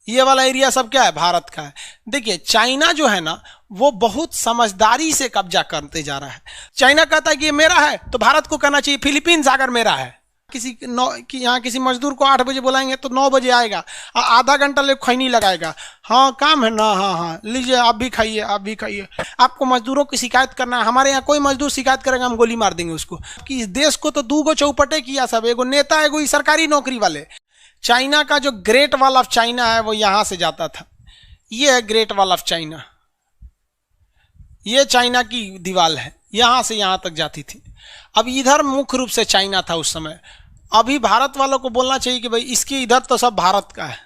ये वाला एरिया सब क्या है, भारत का है। देखिए चाइना जो है ना वो बहुत समझदारी से कब्जा करते जा रहा है। चाइना कहता है कि ये मेरा है तो भारत को कहना चाहिए फिलीपींस अगर मेरा है। यहाँ किसी मजदूर को 8 बजे बुलाएंगे तो 9 बजे आएगा, आधा घंटा ले खैनी लगाएगा। हाँ काम है ना, हाँ लीजिए आप भी खाइए, आप भी खाइए। आपको मजदूरों की शिकायत करना है, हमारे यहाँ कोई मजदूर शिकायत करेगा हम गोली मार देंगे उसको। कि इस देश को तो 2 चौपटे किया सब, एगो नेता एगो सरकारी नौकरी वाले। चाइना का जो ग्रेट वॉल ऑफ चाइना है वो यहां से जाता था, ये है ग्रेट वॉल ऑफ चाइना। ये चाइना की दीवार है, यहां से यहां तक जाती थी। अब इधर मुख्य रूप से चाइना था उस समय। अभी भारत वालों को बोलना चाहिए कि भाई इसके इधर तो सब भारत का है,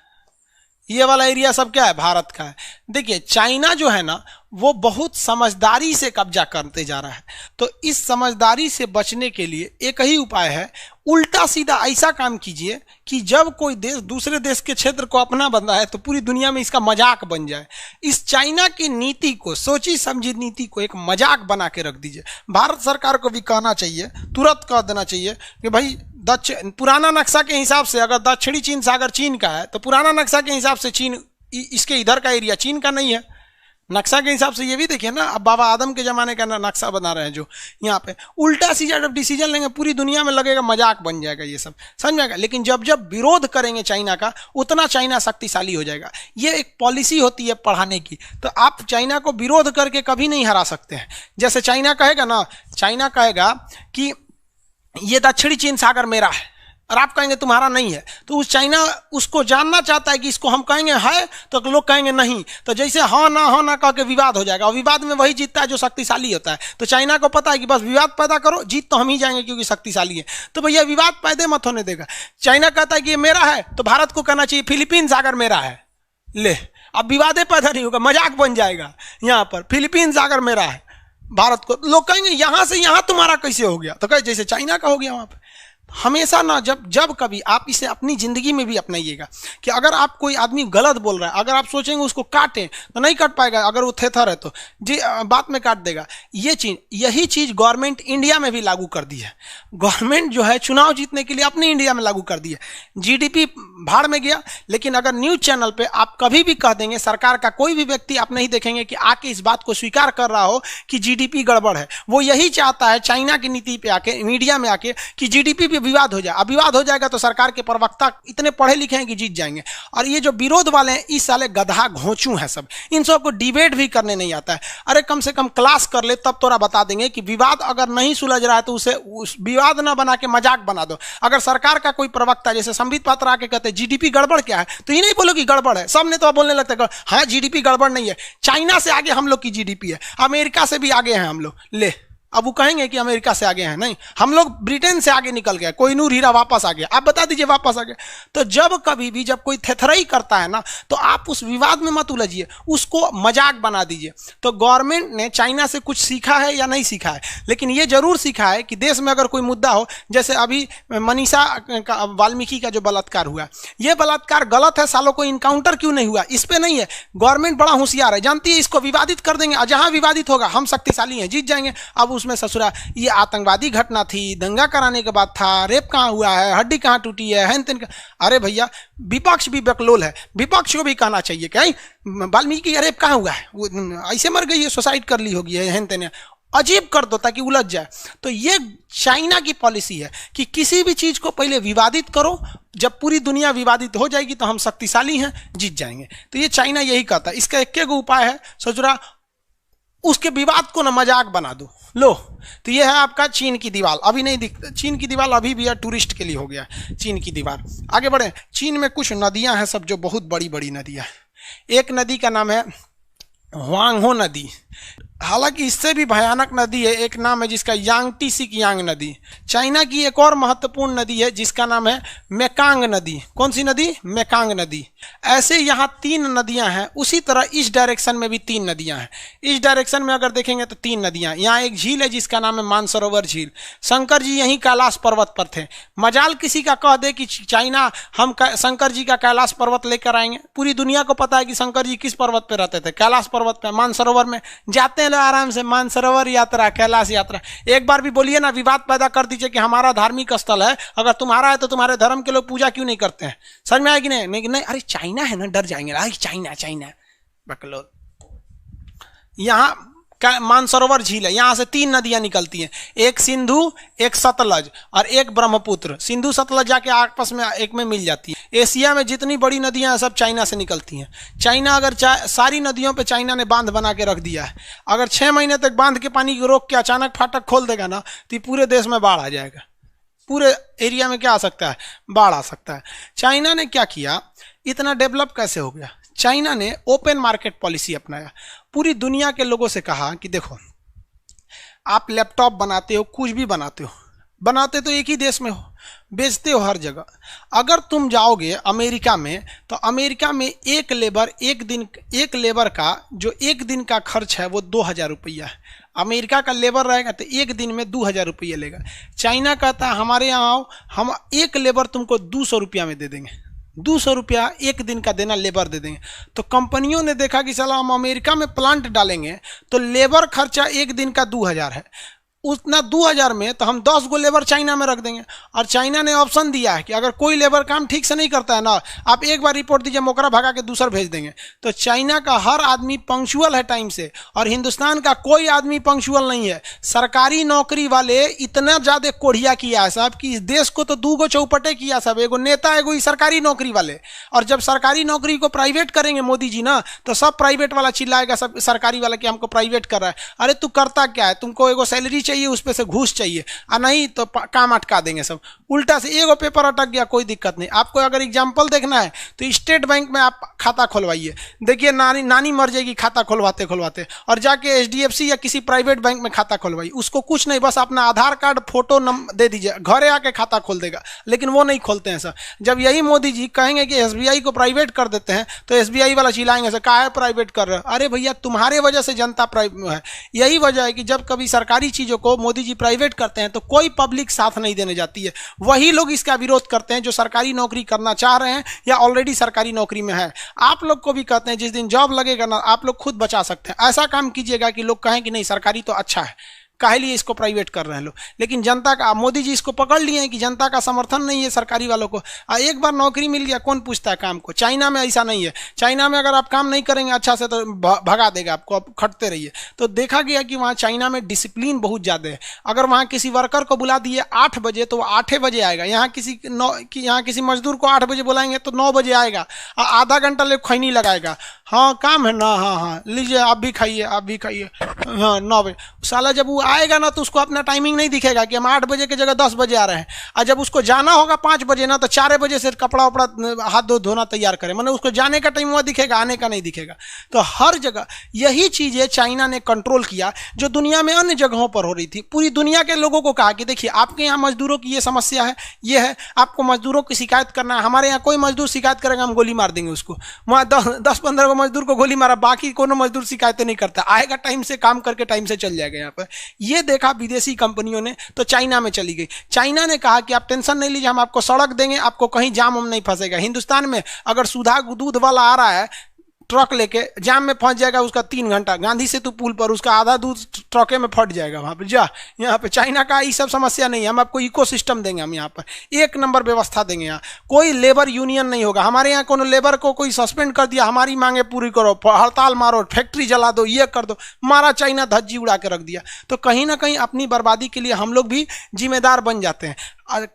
ये वाला एरिया सब क्या है, भारत का है। देखिए चाइना जो है ना वो बहुत समझदारी से कब्जा करते जा रहा है। तो इस समझदारी से बचने के लिए एक ही उपाय है, उल्टा सीधा ऐसा काम कीजिए कि जब कोई देश दूसरे देश के क्षेत्र को अपना बन रहा है तो पूरी दुनिया में इसका मजाक बन जाए। इस चाइना की नीति को, सोची समझी नीति को एक मजाक बना के रख दीजिए। भारत सरकार को भी कहना चाहिए, तुरंत कह देना चाहिए कि भाई पुराना नक्शा के हिसाब से अगर दक्षिणी चीन सागर चीन का है तो पुराना नक्शा के हिसाब से चीन, इसके इधर का एरिया चीन का नहीं है। नक्शा के हिसाब से ये भी देखिए ना, अब बाबा आदम के जमाने का नक्शा बना रहे हैं जो यहाँ पे, उल्टा सीधा जब डिसीजन लेंगे पूरी दुनिया में लगेगा मजाक बन जाएगा, ये सब समझ में आएगा। लेकिन जब जब विरोध करेंगे चाइना का उतना चाइना शक्तिशाली हो जाएगा। ये एक पॉलिसी होती है पढ़ाने की। तो आप चाइना को विरोध करके कभी नहीं हरा सकते हैं। जैसे चाइना कहेगा ना, चाइना कहेगा कि ये दक्षिणी चीन सागर मेरा है और आप कहेंगे तुम्हारा नहीं है, तो उस चाइना उसको जानना चाहता है कि इसको हम कहेंगे है तो लोग कहेंगे नहीं, तो जैसे हाँ ना कह के विवाद हो जाएगा और विवाद में वही जीतता है जो शक्तिशाली होता है। तो चाइना को पता है कि बस विवाद पैदा करो, जीत तो हम ही जाएंगे क्योंकि शक्तिशाली है। तो भैया विवाद पैदा मत होने देगा। चाइना कहता है कि ये मेरा है तो भारत को कहना चाहिए फिलीपींस अगर मेरा है। ले अब विवादे पैदा नहीं होगा, मजाक बन जाएगा। यहाँ पर फिलीपींस अगर मेरा है, भारत को लोग कहेंगे यहां से यहां तुम्हारा कैसे हो गया, तो कहे जैसे चाइना का हो गया वहां पे। हमेशा ना जब कभी आप इसे अपनी जिंदगी में भी अपनाइएगा कि अगर आप कोई आदमी गलत बोल रहा है, अगर आप सोचेंगे उसको काटें तो नहीं काट पाएगा, अगर वो थेथर है तो जी बात में काट देगा। यही चीज गवर्नमेंट इंडिया में भी लागू कर दी है। गवर्नमेंट जो है चुनाव जीतने के लिए अपने इंडिया में लागू कर दी है। जीडीपी भाड़ में गया, लेकिन अगर न्यूज चैनल पे आप कभी भी कह देंगे, सरकार का कोई भी व्यक्ति आप नहीं देखेंगे कि आके इस बात को स्वीकार कर रहा हो कि जीडीपी गड़बड़ है। वो यही चाहता है चाइना की नीति पे आके, मीडिया में आके कि जीडीपी विवाद हो जाए। अब विवाद हो जाएगा तो सरकार के प्रवक्ता इतने पढ़े लिखे हैं कि जीत जाएंगे। और ये जो विरोध वाले हैं इस साले गधा घोंचू हैं सब, इन सबको डिबेट भी करने नहीं आता है। अरे कम से कम क्लास कर ले तब तोरा बता देंगे कि विवाद अगर नहीं सुलझ रहा है तो उसे उस विवाद ना बना के मजाक बना दो। अगर सरकार का कोई प्रवक्ता जैसे संबित पात्र आके कहते हैं जीडीपी गड़बड़ क्या है, तो ये नहीं बोलो कि गड़बड़ है। सब ने तो बोलने लगता है हाँ जीडीपी गड़बड़ नहीं है, चाइना से आगे हम लोग की जीडीपी है, अमेरिका से भी आगे हैं हम लोग। ले अब वो कहेंगे कि अमेरिका से आगे हैं, नहीं हम लोग ब्रिटेन से आगे निकल गए, कोहिनूर हीरा वापस आ गया। आप बता दीजिए वापस आ गया। तो जब कभी भी जब कोई थेथराई करता है ना तो आप उस विवाद में मत उलझिए, उसको मजाक बना दीजिए। तो गवर्नमेंट ने चाइना से कुछ सीखा है या नहीं सीखा है, लेकिन ये जरूर सीखा है कि देश में अगर कोई मुद्दा हो, जैसे अभी मनीषा वाल्मीकि का जो बलात्कार हुआ, ये बलात्कार गलत है, सालों को इनकाउंटर क्यों नहीं हुआ, इस पे नहीं है। गवर्नमेंट बड़ा होशियार है, जानती है इसको विवादित कर देंगे, जहां विवादित होगा हम शक्तिशाली हैं, जीत जाएंगे। अब उसमें ससुरा ये आतंकवादी घटना थी, दंगा कराने के बाद था, रेप कहाँ हुआ है, हड्डी कहाँ टूटी है, हेन तेन। अरे भैया विपक्ष भी बकलोल है, विपक्ष को भी कहना चाहिए कि वाल्मीकि रेप कहाँ हुआ है, वो ऐसे मर गई है, सुसाइड कर ली होगी, हेन तेन अजीब कर दो ताकि उलझ जाए। तो ये चाइना की पॉलिसी है कि किसी भी चीज को पहले विवादित करो, जब पूरी दुनिया विवादित हो जाएगी तो हम शक्तिशाली हैं, जीत जाएंगे। तो ये चाइना यही कहता है। इसका एक उपाय है, सोचरा उसके विवाद को ना मजाक बना दो। लो तो ये है आपका चीन की दीवार। अभी नहीं दिखता, चीन की दीवार अभी भी है, टूरिस्ट के लिए हो गया चीन की दीवार। आगे बढ़े। चीन में कुछ नदियां हैं सब जो बहुत बड़ी बड़ी नदियां। एक नदी का नाम है ह्वांगहो नदी, हालांकि इससे भी भयानक नदी है, एक नाम है जिसका यांगटी सिकियांग नदी। चाइना की एक और महत्वपूर्ण नदी है जिसका नाम है मेकांग नदी। कौन सी नदी? मेकांग नदी। ऐसे यहाँ 3 नदियां हैं, उसी तरह इस डायरेक्शन में भी 3 नदियां हैं। इस डायरेक्शन में अगर देखेंगे तो 3 नदियां। यहाँ एक झील है जिसका नाम है मानसरोवर झील। शंकर जी यहीं कैलाश पर्वत पर थे। मजाल किसी का कह दे कि चाइना हम शंकर जी का कैलाश पर्वत लेकर आएंगे, पूरी दुनिया को पता है कि शंकर जी किस पर्वत पर रहते थे, कैलाश पर्वत पर, मानसरोवर में। जाते हैं चलो आराम से मानसरोवर यात्रा, कैलाश यात्रा। एक बार भी बोलिए ना, विवाद पैदा कर दीजिए कि हमारा धार्मिक स्थल है, अगर तुम्हारा है तो तुम्हारे धर्म के लोग पूजा क्यों नहीं करते हैं? समझ में आएगी नहीं? नहीं, अरे चाइना है ना, डर जाएंगे, अरे चाइना चाइना बकलोल। यहाँ मानसरोवर झील है, यहाँ से 3 नदियां निकलती हैं, एक सिंधु, एक सतलज और एक ब्रह्मपुत्र। सिंधु सतलज जाके आपस में एक में मिल जाती है। एशिया में जितनी बड़ी नदियां हैं सब चाइना से निकलती हैं। चाइना अगर सारी नदियों पे चाइना ने बांध बना के रख दिया है। अगर 6 महीने तक बांध के पानी को रोक के अचानक फाटक खोल देगा ना तो पूरे देश में बाढ़ आ जाएगा। पूरे एरिया में क्या आ सकता है? बाढ़ आ सकता है। चाइना ने क्या किया, इतना डेवलप कैसे हो गया? चाइना ने ओपन मार्केट पॉलिसी अपनाया। पूरी दुनिया के लोगों से कहा कि देखो, आप लैपटॉप बनाते हो, कुछ भी बनाते हो, बनाते तो एक ही देश में हो, बेचते हो हर जगह। अगर तुम जाओगे अमेरिका में तो अमेरिका में एक लेबर का जो एक दिन का खर्च है वो 2000 रुपया है। अमेरिका का लेबर रहेगा तो एक दिन में 2000 रुपया लेगा। चाइना कहता है हमारे यहाँ आओ, हम एक लेबर तुमको 200 रुपया में दे देंगे। 200 रुपया एक दिन का देना लेबर दे देंगे। तो कंपनियों ने देखा कि चलो हम अमेरिका में प्लांट डालेंगे तो लेबर खर्चा एक दिन का 2000 है, उतना 2000 में तो हम 10 गो लेबर चाइना में रख देंगे। और चाइना ने ऑप्शन दिया है कि अगर कोई लेबर काम ठीक से नहीं करता है ना, आप एक बार रिपोर्ट दीजिए, मोकरा भगा के दूसरा भेज देंगे। तो चाइना का हर आदमी पंक्चुअल है टाइम से, और हिंदुस्तान का कोई आदमी पंक्चुअल नहीं है। सरकारी नौकरी वाले इतना ज़्यादा कोढ़िया किया है साहब कि इस देश को तो 2 गो चौपटे किया सब, एगो नेता एगो ही सरकारी नौकरी वाले। और जब सरकारी नौकरी को प्राइवेट करेंगे मोदी जी ना, तो सब प्राइवेट वाला चिल्लाएगा सब सरकारी वाला कि हमको प्राइवेट कर रहा है। अरे तू करता क्या है? तुमको एगो सैलरी चाहिए, उस पे से घूस चाहिए, और नहीं तो काम अटका देंगे सब। उल्टा से एगो पेपर अटक गया, कोई दिक्कत नहीं। आपको अगर एग्जांपल देखना है तो स्टेट बैंक में आप खाता खुलवाइए, देखिए नानी मर जाएगी खाता खुलवाते खुलवाते, और जाके एचडीएफसी या किसी प्राइवेट बैंक में खाता खुलवाइए। उसको कुछ नहीं, बस अपना आधार कार्ड फोटो दे दीजिए, घरे आके खाता खोल देगा। लेकिन वो नहीं खोलते हैं सर। जब यही मोदी जी कहेंगे कि एसबीआई को प्राइवेट कर देते हैं तो एसबीआई वाला चिल्लाएंगे सर काहे प्राइवेट कर रहे हो? अरे भैया तुम्हारे वजह से जनता प्राइवेट है। यही वजह है कि जब कभी सरकारी चीजों को मोदी जी प्राइवेट करते हैं तो कोई पब्लिक साथ नहीं देने जाती है। वही लोग इसका विरोध करते हैं जो सरकारी नौकरी करना चाह रहे हैं या ऑलरेडी सरकारी नौकरी में है। आप लोग को भी कहते हैं जिस दिन जॉब लगेगा ना, आप लोग खुद बचा सकते हैं। ऐसा काम कीजिएगा कि लोग कहें कि नहीं सरकारी तो अच्छा है, काहे लिए इसको प्राइवेट कर रहे हैं लोग। लेकिन जनता का, मोदी जी इसको पकड़ लिए हैं कि जनता का समर्थन नहीं है सरकारी वालों को। एक बार नौकरी मिल गया कौन पूछता है काम को। चाइना में ऐसा नहीं है। चाइना में अगर आप काम नहीं करेंगे अच्छा से तो भगा देगा आपको, आप खटते रहिए। तो देखा गया कि वहाँ चाइना में डिसिप्लिन बहुत ज़्यादा है। अगर वहाँ किसी वर्कर को बुला दिए 8 बजे तो वो 8 बजे आएगा। यहाँ किसी मजदूर को 8 बजे बुलाएंगे तो 9 बजे आएगा, आधा घंटा ले खैनी लगाएगा। हाँ काम है ना, हाँ लीजिए आप भी खाइए, आप भी खाइए, हाँ 9 बजे। साला जब वो आएगा ना तो उसको अपना टाइमिंग नहीं दिखेगा कि हम 8 बजे की जगह 10 बजे आ रहे हैं। और जब उसको जाना होगा 5 बजे ना तो 4 बजे से कपड़ा वपड़ा हाथ धोना तैयार करें, मतलब उसको जाने का टाइम हुआ दिखेगा, आने का नहीं दिखेगा। तो हर जगह यही चीज़ें चाइना ने कंट्रोल किया जो दुनिया में अन्य जगहों पर हो रही थी। पूरी दुनिया के लोगों को कहा कि देखिए आपके यहाँ मजदूरों की ये समस्या है, ये है, आपको मजदूरों की शिकायत करना है। हमारे यहाँ कोई मजदूर शिकायत करेगा हम गोली मार देंगे उसको। वहाँ 10-15 को मजदूर को गोली मारा, बाकी कोनो मजदूर शिकायतें नहीं करता, आएगा टाइम से काम करके टाइम से चल जाएगा। यहाँ पर ये देखा विदेशी कंपनियों ने तो चाइना में चली गई। चाइना ने कहा कि आप टेंशन नहीं लीजिए, हम आपको सड़क देंगे, आपको कहीं जाम हम नहीं फंसेगा। हिंदुस्तान में अगर सुधा दूध वाला आ रहा है ट्रक लेके, जाम में फंस जाएगा उसका 3 घंटा, गांधी सेतु पुल पर उसका आधा दूध ट्रके में फट जाएगा वहाँ पे। यहाँ पे चाइना का ये सब समस्या नहीं है, हम आपको इकोसिस्टम देंगे, हम यहाँ पर 1 नंबर व्यवस्था देंगे। यहाँ कोई लेबर यूनियन नहीं होगा। हमारे यहाँ कोनो लेबर को कोई सस्पेंड कर दिया, हमारी मांगे पूरी करो, हड़ताल मारो, फैक्ट्री जला दो, ये कर दो, मारा चाइना धज्जी उड़ा के रख दिया। तो कहीं ना कहीं अपनी बर्बादी के लिए हम लोग भी जिम्मेदार बन जाते हैं।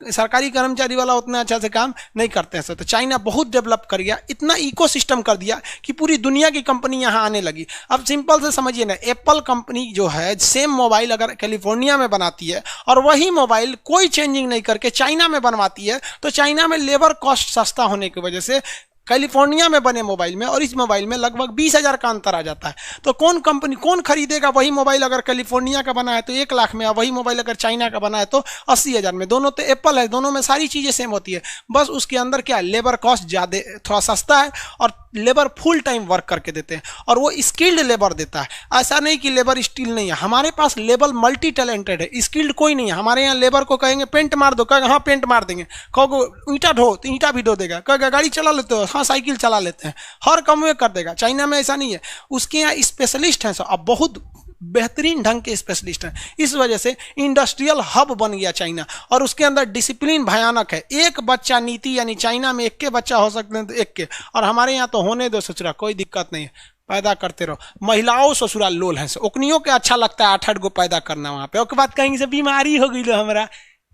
सरकारी कर्मचारी वाला उतना अच्छा से काम नहीं करते हैं। तो चाइना बहुत डेवलप कर गया, इतना इकोसिस्टम कर दिया कि पूरी दुनिया की कंपनी यहाँ आने लगी। अब सिंपल से समझिए ना, एप्पल कंपनी जो है सेम मोबाइल अगर कैलिफोर्निया में बनाती है और वही मोबाइल कोई चेंजिंग नहीं करके चाइना में बनवाती है, तो चाइना में लेबर कॉस्ट सस्ता होने की वजह से कैलिफोर्निया में बने मोबाइल में और इस मोबाइल में लगभग 20,000 का अंतर आ जाता है। तो कौन कंपनी कौन खरीदेगा? वही मोबाइल अगर कैलिफोर्निया का बना है तो 1 लाख में, और वही मोबाइल अगर चाइना का बना है तो 80,000 में। दोनों तो एप्पल है, दोनों में सारी चीज़ें सेम होती है, बस उसके अंदर क्या है, लेबर कॉस्ट ज़्यादा थोड़ा सस्ता है और लेबर फुल टाइम वर्क करके देते हैं और वो स्किल्ड लेबर देता है। ऐसा नहीं कि लेबर स्किल नहीं है, हमारे पास लेबर मल्टी टैलेंटेड है, स्किल्ड कोई नहीं है। हमारे यहाँ लेबर को कहेंगे पेंट मार दो, कहेंगे हाँ पेंट मार देंगे, कहोगे ईंटा ढो तो ईंटा भी धो देगा, कहेगा गाड़ी चला लेते हो, हाँ साइकिल चला लेते हैं, हर काम में कर देगा। चाइना में ऐसा नहीं है, उसके यहाँ स्पेशलिस्ट हैं सब। अब बहुत बेहतरीन ढंग के स्पेशलिस्ट हैं। इस वजह से इंडस्ट्रियल हब बन गया चाइना, और उसके अंदर डिसिप्लिन भयानक है। एक बच्चा नीति, यानी चाइना में एक के बच्चा हो सकते हैं तो एक के, और हमारे यहाँ तो होने दो ससुरा, कोई दिक्कत नहीं है, पैदा करते रहो। महिलाओं ससुरा लोल हैं, ओकनियों के अच्छा लगता है 8-8 गो पैदा करना वहां पे। उसके बाद कहेंगे से बीमारी हो गई लो, हमारा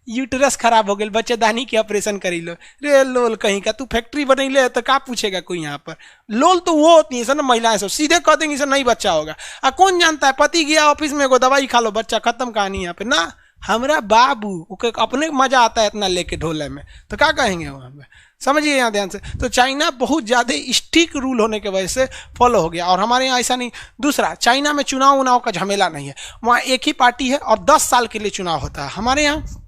यूटरस खराब हो गई, बच्चेदानी के ऑपरेशन करी लो। रे लोल कहीं का, तू फैक्ट्री बनैले तो का पूछेगा कोई यहाँ पर। लोल तो वो होती है सर ना, महिलाएं सब सीधे कह देंगी सर नहीं बच्चा होगा। कौन जानता है, पति गया ऑफिस में, एगो दवाई खा लो, बच्चा खत्म कहानी यहाँ पे ना। हमारा बाबू अपने मजा आता है इतना लेके ढोले में, तो क्या कहेंगे वहां पे, समझिए यहाँ ध्यान से। तो चाइना बहुत ज्यादा स्ट्रिक्ट रूल होने की वजह से फॉलो हो गया, और हमारे यहाँ ऐसा नहीं। दूसरा, चाइना में चुनाव का झमेला नहीं है, वहाँ एक ही पार्टी है और 10 साल के लिए चुनाव होता है। हमारे यहाँ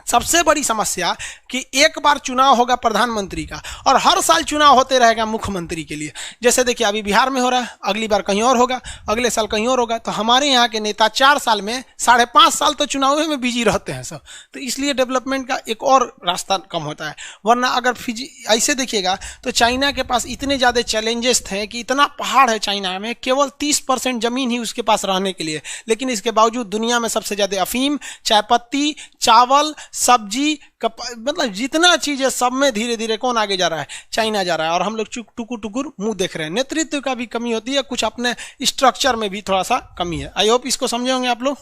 सबसे बड़ी समस्या कि एक बार चुनाव होगा प्रधानमंत्री का, और हर साल चुनाव होते रहेगा मुख्यमंत्री के लिए। जैसे देखिए अभी बिहार में हो रहा है, अगली बार कहीं और होगा, अगले साल कहीं और होगा। तो हमारे यहाँ के नेता 4 साल में 5.5 साल तो चुनाव में बिजी रहते हैं सब, तो इसलिए डेवलपमेंट का एक और रास्ता कम होता है। वरना अगर ऐसे देखिएगा तो चाइना के पास इतने ज़्यादा चैलेंजेस थे कि इतना पहाड़ है चाइना में, केवल 30% जमीन ही उसके पास रहने के लिए, लेकिन इसके बावजूद दुनिया में सबसे ज़्यादा अफीम, चायपत्ती, चावल, सब्जी, मतलब जितना चीज है सब में धीरे धीरे कौन आगे जा रहा है, चाइना जा रहा है। और हम लोग टुकुर टुकुर मुंह देख रहे हैं। नेतृत्व का भी कमी होती है, कुछ अपने स्ट्रक्चर में भी थोड़ा सा कमी है। आई होप इसको समझे होंगे आप लोग।